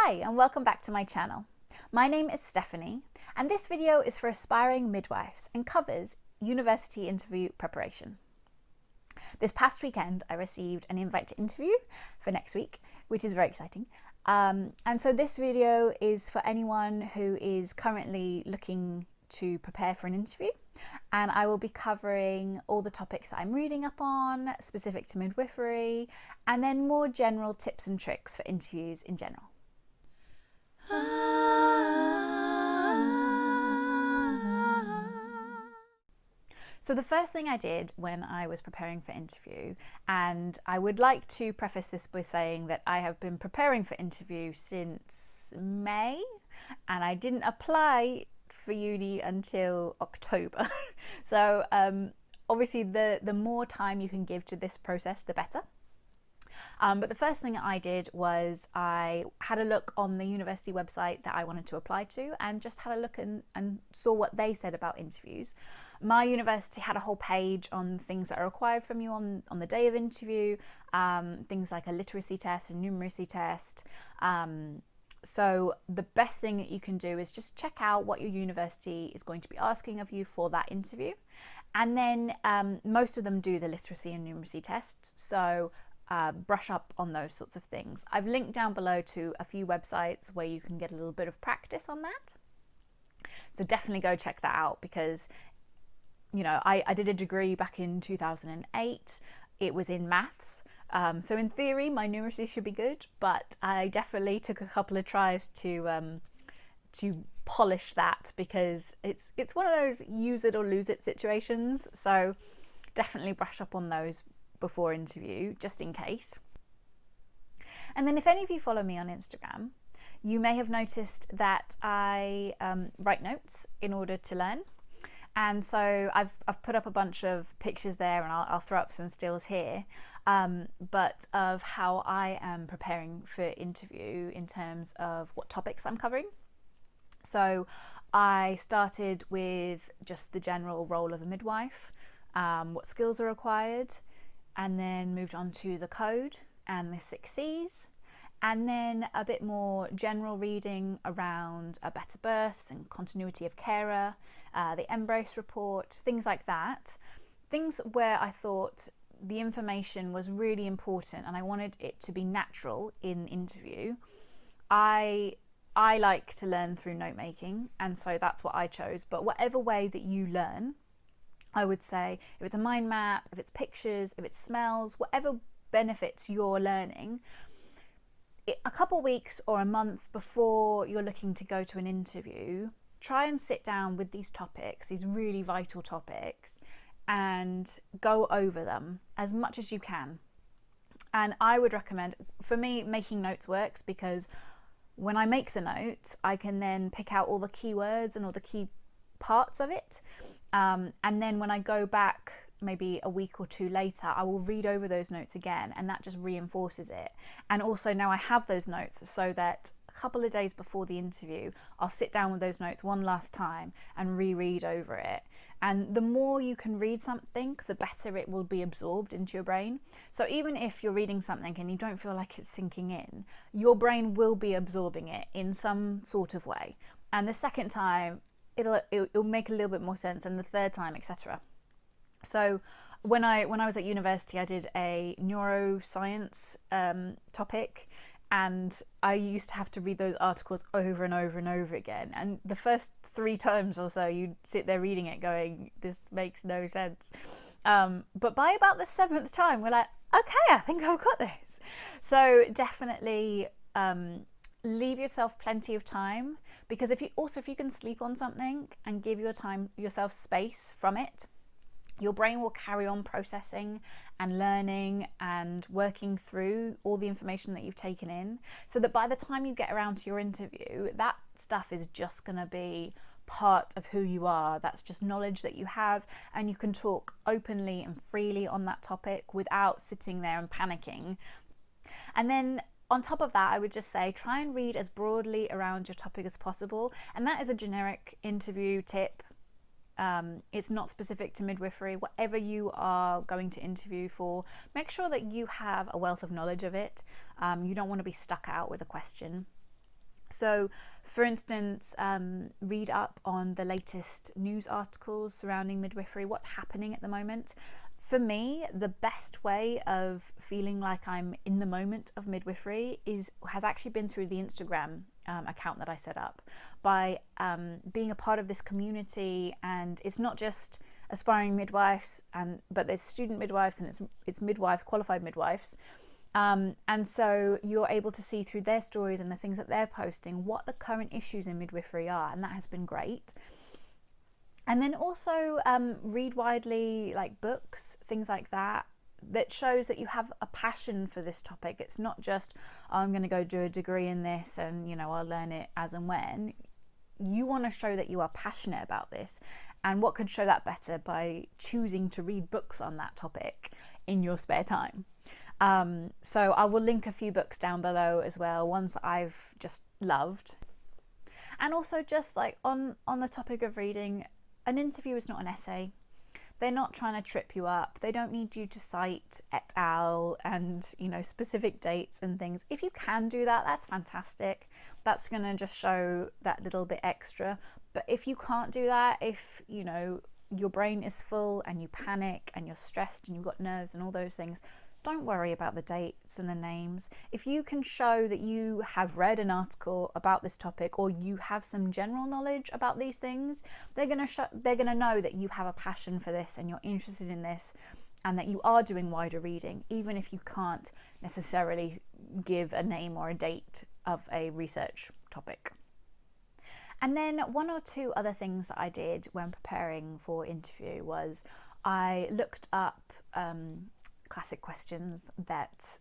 Hi and welcome back to my channel. My name is Stephanie and this video is for aspiring midwives and covers university interview preparation. This past weekend I received an invite to interview for next week, which is very exciting. And so this video is for anyone who is currently looking to prepare for an interview, and I will be covering all the topics that I'm reading up on specific to midwifery, and then more general tips and tricks for interviews in general. So the first thing I did when I was preparing for interview, and I would like to preface this by saying that I have been preparing for interview since May, and I didn't apply for uni until October. So obviously the more time you can give to this process, the better. But the first thing I did was I had a look on the university website that I wanted to apply to and just had a look and saw what they said about interviews. My university had a whole page on things that are required from you on the day of interview, things like a literacy test, a numeracy test. So the best thing that you can do is just check out what your university is going to be asking of you for that interview. And then most of them do the literacy and numeracy tests. So brush up on those sorts of things. I've linked down below to a few websites where you can get a little bit of practice on that. So definitely go check that out because, you know, I did a degree back in 2008. It was in maths. So in theory, my numeracy should be good, but I definitely took a couple of tries to polish that because it's one of those use it or lose it situations. So definitely brush up on those before interview, just in case. And then if any of you follow me on Instagram, you may have noticed that I write notes in order to learn. And so I've put up a bunch of pictures there, and I'll throw up some stills here, but of how I am preparing for interview in terms of what topics I'm covering. So I started with just the general role of a midwife, what skills are required, and then moved on to the code and the 6 C's, and then a bit more general reading around better births and continuity of carer, the embrace report, things like that. Things where I thought the information was really important and I wanted it to be natural in interview. I like to learn through note making, and so that's what I chose. But whatever way that you learn, I would say if it's a mind map, if it's pictures, if it's smells, whatever benefits your learning, a couple weeks or a month before you're looking to go to an interview, try and sit down with these topics, these really vital topics, and go over them as much as you can. And I would recommend, for me, making notes works because when I make the notes, I can then pick out all the keywords and all the key parts of it. And then when I go back maybe a week or two later, I will read over those notes again, and that just reinforces it. And also now I have those notes so that a couple of days before the interview, I'll sit down with those notes one last time and reread over it. And the more you can read something, the better it will be absorbed into your brain. So even if you're reading something and you don't feel like it's sinking in, your brain will be absorbing it in some sort of way. And the second time, it'll make a little bit more sense, and the third time, etc. So when I was at university, I did a neuroscience topic, and I used to have to read those articles over and over and over again. And the first 3 times or so, you'd sit there reading it going, this makes no sense. But by about the 7th time, we're like, okay, I think I've got this. So definitely leave yourself plenty of time, because if you can sleep on something and give yourself space from it, your brain will carry on processing and learning and working through all the information that you've taken in, so that by the time you get around to your interview, that stuff is just going to be part of who you are. That's just knowledge that you have, and you can talk openly and freely on that topic without sitting there and panicking. And then on top of that, I would just say try and read as broadly around your topic as possible, and that is a generic interview tip. It's not specific to midwifery. Whatever you are going to interview for, make sure that you have a wealth of knowledge of it. You don't want to be stuck out with a question. So, for instance, read up on the latest news articles surrounding midwifery, what's happening at the moment. For me, the best way of feeling like I'm in the moment of midwifery has actually been through the Instagram account that I set up, by being a part of this community. And it's not just aspiring midwives, but there's student midwives, and it's midwives, qualified midwives. And so you're able to see through their stories and the things that they're posting what the current issues in midwifery are, and that has been great. And then also read widely, like books, things like that, that shows that you have a passion for this topic. It's not just, oh, I'm going to go do a degree in this and, you know, I'll learn it as and when. You want to show that you are passionate about this. And what could show that better by choosing to read books on that topic in your spare time? So I will link a few books down below as well, ones that I've just loved. And also, just like on the topic of reading, an interview is not an essay. They're not trying to trip you up. They don't need you to cite et al. And, you know, specific dates and things. If you can do that, that's fantastic. That's going to just show that little bit extra. But if you can't do that, if, you know, your brain is full and you panic and you're stressed and you've got nerves and all those things, don't worry about the dates and the names. If you can show that you have read an article about this topic, or you have some general knowledge about these things, they're going to know that you have a passion for this and you're interested in this, and that you are doing wider reading, even if you can't necessarily give a name or a date of a research topic. And then one or two other things that I did when preparing for interview was I looked up classic questions that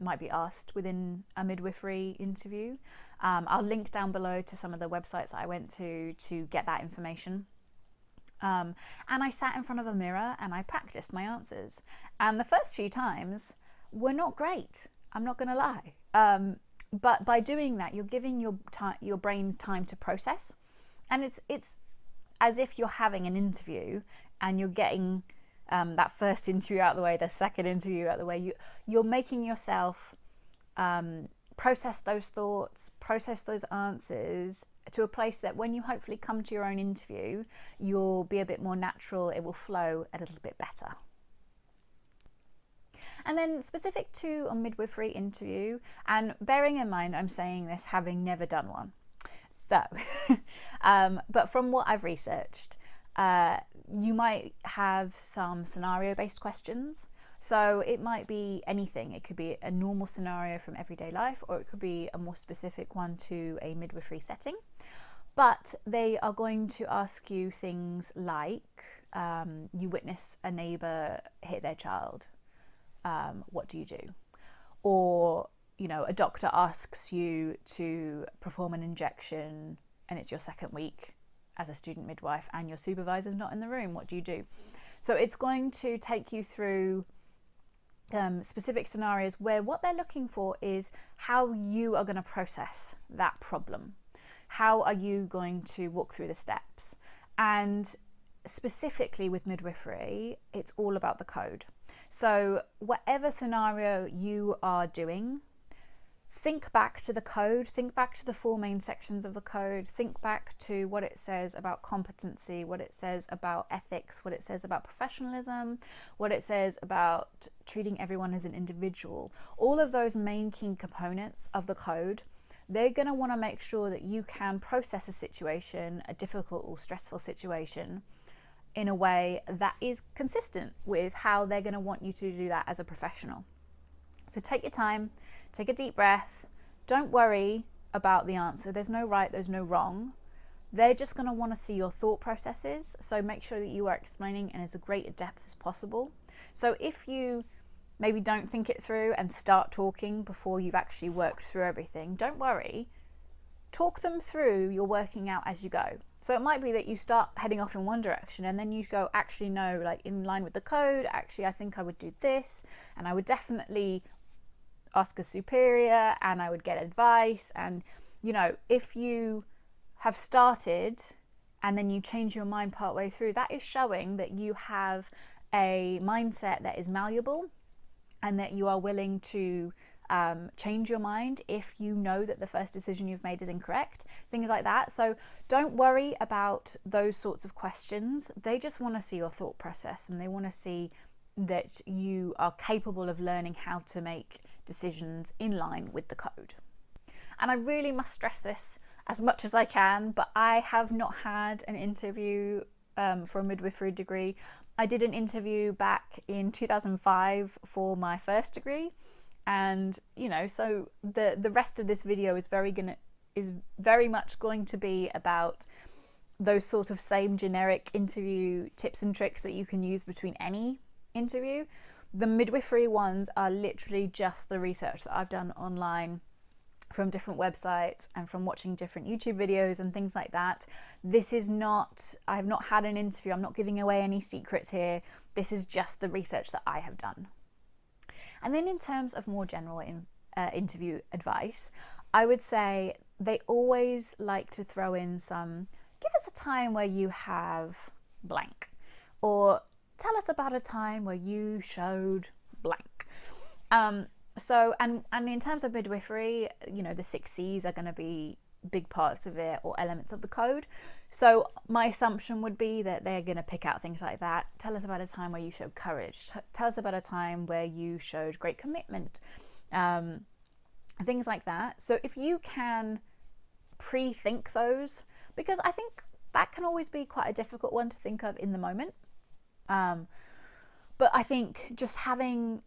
might be asked within a midwifery interview. I'll link down below to some of the websites that I went to get that information. And I sat in front of a mirror and I practiced my answers. And the first few times were not great, I'm not going to lie. But by doing that, you're giving your brain time to process. And it's as if you're having an interview and you're getting that first interview out of the way, the second interview out of the way. You're making yourself process those thoughts, process those answers to a place that when you hopefully come to your own interview, you'll be a bit more natural, it will flow a little bit better. And then specific to a midwifery interview, and bearing in mind I'm saying this having never done one, so but from what I've researched, you might have some scenario-based questions. So it might be anything. It could be a normal scenario from everyday life, or it could be a more specific one to a midwifery setting. But they are going to ask you things like, you witness a neighbour hit their child. What do you do? Or, you know, a doctor asks you to perform an injection and it's your second week as a student midwife and your supervisor's not in the room. What do you do? So it's going to take you through specific scenarios where what they're looking for is how you are going to process that problem. How are you going to walk through the steps? And specifically with midwifery, it's all about the code. So whatever scenario you are doing, think back to the code, think back to the 4 main sections of the code, think back to what it says about competency, what it says about ethics, what it says about professionalism, what it says about treating everyone as an individual. All of those main key components of the code, they're going to want to make sure that you can process a situation, a difficult or stressful situation, in a way that is consistent with how they're going to want you to do that as a professional. So take your time, take a deep breath, don't worry about the answer. There's no right, there's no wrong. They're just going to want to see your thought processes, so make sure that you are explaining in as great a depth as possible. So if you maybe don't think it through and start talking before you've actually worked through everything, don't worry. Talk them through your working out as you go. So it might be that you start heading off in one direction and then you go, actually no, like in line with the code, actually I think I would do this, and I would definitely ask a superior and I would get advice. And you know, if you have started and then you change your mind partway through, that is showing that you have a mindset that is malleable and that you are willing to change your mind if you know that the first decision you've made is incorrect, things like that. So don't worry about those sorts of questions. They just want to see your thought process, and they want to see that you are capable of learning how to make decisions in line with the code. And I really must stress this as much as I can, but I have not had an interview for a midwifery degree. I did an interview back in 2005 for my first degree, and so the rest of this video is very much going to be about those sort of same generic interview tips and tricks that you can use between any interview. The midwifery ones are literally just the research that I've done online from different websites and from watching different YouTube videos and things like that. This is not, I have not had an interview. I'm not giving away any secrets here. This is just the research that I have done. And then in terms of more general interview advice, I would say they always like to throw in some, give us a time where you have blank, or tell us about a time where you showed blank. So in terms of midwifery, the 6 C's are going to be big parts of it, or elements of the code. So my assumption would be that they're going to pick out things like that. Tell us about a time where you showed courage. Tell us about a time where you showed great commitment. Things like that. So if you can pre-think those, because I think that can always be quite a difficult one to think of in the moment. But I think just having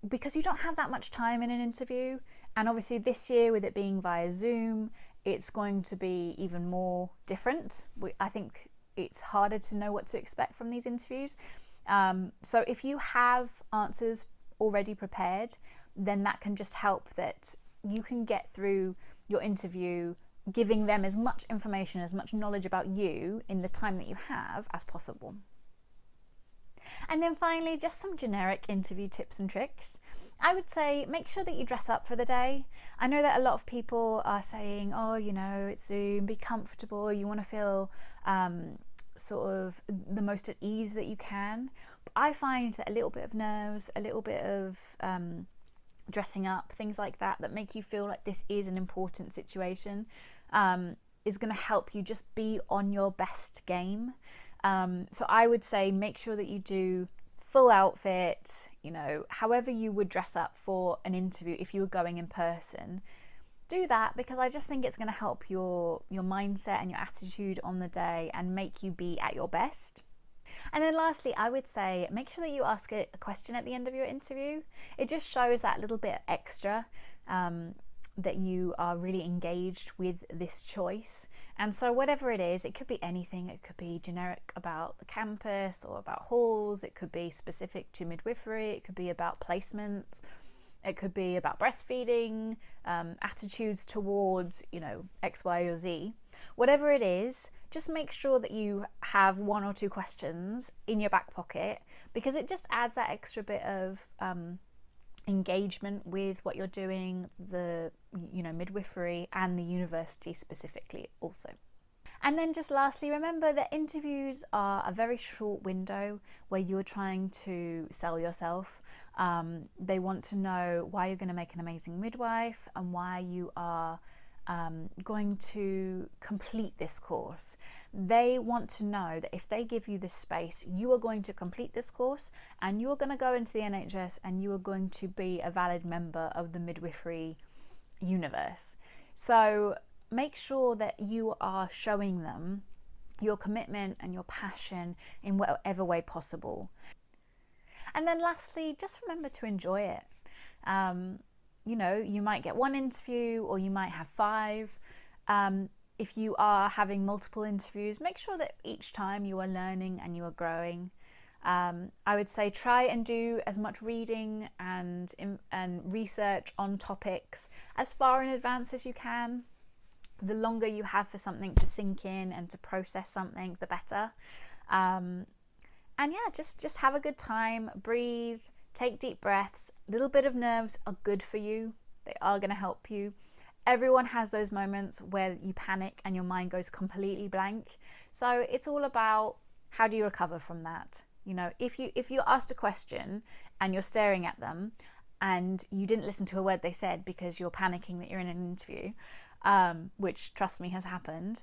because you don't have that much time in an interview, and obviously this year with it being via Zoom, it's going to be even more different. I think it's harder to know what to expect from these interviews. So if you have answers already prepared, then that can just help that you can get through your interview giving them as much information, as much knowledge about you in the time that you have as possible. And then finally, just some generic interview tips and tricks. I would say make sure that you dress up for the day. I know that a lot of people are saying, oh, it's Zoom, be comfortable, you want to feel sort of the most at ease that you can. But I find that a little bit of nerves, a little bit of dressing up, things like that make you feel like this is an important situation, is going to help you just be on your best game. So I would say make sure that you do full outfit, however you would dress up for an interview if you were going in person. Do that, because I just think it's going to help your mindset and your attitude on the day and make you be at your best. And then lastly, I would say make sure that you ask a question at the end of your interview. It just shows that little bit extra that you are really engaged with this choice. And so whatever it is, it could be anything. It could be generic about the campus or about halls. It could be specific to midwifery. It could be about placements. It could be about breastfeeding, attitudes towards, X, Y, or Z. Whatever it is, just make sure that you have 1 or 2 questions in your back pocket, because it just adds that extra bit of engagement with what you're doing, the midwifery and the university specifically also. And then just lastly, remember that interviews are a very short window where you're trying to sell yourself. They want to know why you're going to make an amazing midwife and why you are going to complete this course. They want to know that if they give you this space, you are going to complete this course and you are going to go into the NHS and you are going to be a valid member of the midwifery universe. So make sure that you are showing them your commitment and your passion in whatever way possible. And then lastly, just remember to enjoy it. You might get 1 interview or you might have 5. If you are having multiple interviews, make sure that each time you are learning and you are growing. I would say try and do as much reading and research on topics as far in advance as you can. The longer you have for something to sink in and to process something, the better. And yeah, just have a good time, breathe, take deep breaths. A little bit of nerves are good for you. They are going to help you. Everyone has those moments where you panic and your mind goes completely blank. So it's all about how do you recover from that? If you're asked a question and you're staring at them, and you didn't listen to a word they said because you're panicking that you're in an interview, which, trust me, has happened,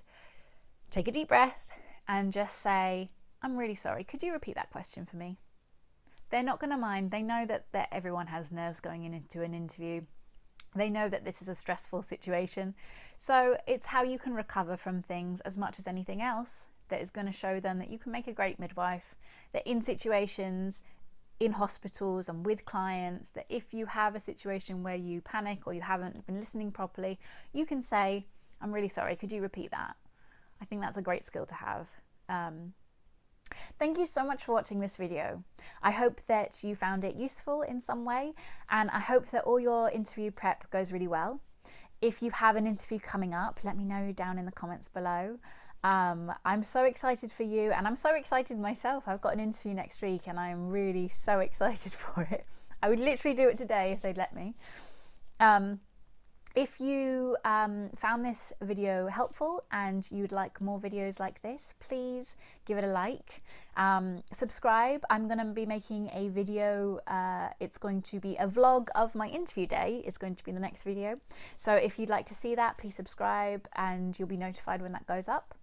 take a deep breath and just say, I'm really sorry, could you repeat that question for me? They're not going to mind. They know that everyone has nerves going into an interview. They know that this is a stressful situation. So it's how you can recover from things as much as anything else that is going to show them that you can make a great midwife, that in situations, in hospitals and with clients, that if you have a situation where you panic or you haven't been listening properly, you can say, I'm really sorry, could you repeat that? I think that's a great skill to have. Thank you so much for watching this video. I hope that you found it useful in some way, and I hope that all your interview prep goes really well. If you have an interview coming up, let me know down in the comments below. I'm so excited for you, and I'm so excited myself. I've got an interview next week and I'm really so excited for it. I would literally do it today if they'd let me. If you found this video helpful and you'd like more videos like this, please give it a like. Subscribe. I'm going to be making a video. It's going to be a vlog of my interview day. It's going to be the next video. So if you'd like to see that, please subscribe and you'll be notified when that goes up.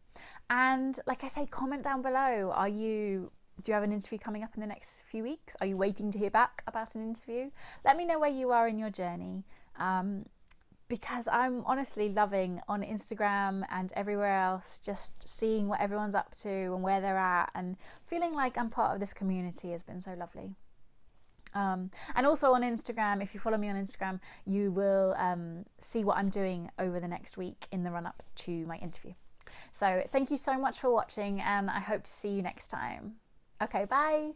And like I say, comment down below. Do you have an interview coming up in the next few weeks? Are you waiting to hear back about an interview? Let me know where you are in your journey. Because I'm honestly loving on Instagram and everywhere else, just seeing what everyone's up to and where they're at, and feeling like I'm part of this community has been so lovely. And also on Instagram, if you follow me on Instagram, you will see what I'm doing over the next week in the run up to my interview. So thank you so much for watching, and I hope to see you next time. Okay, bye.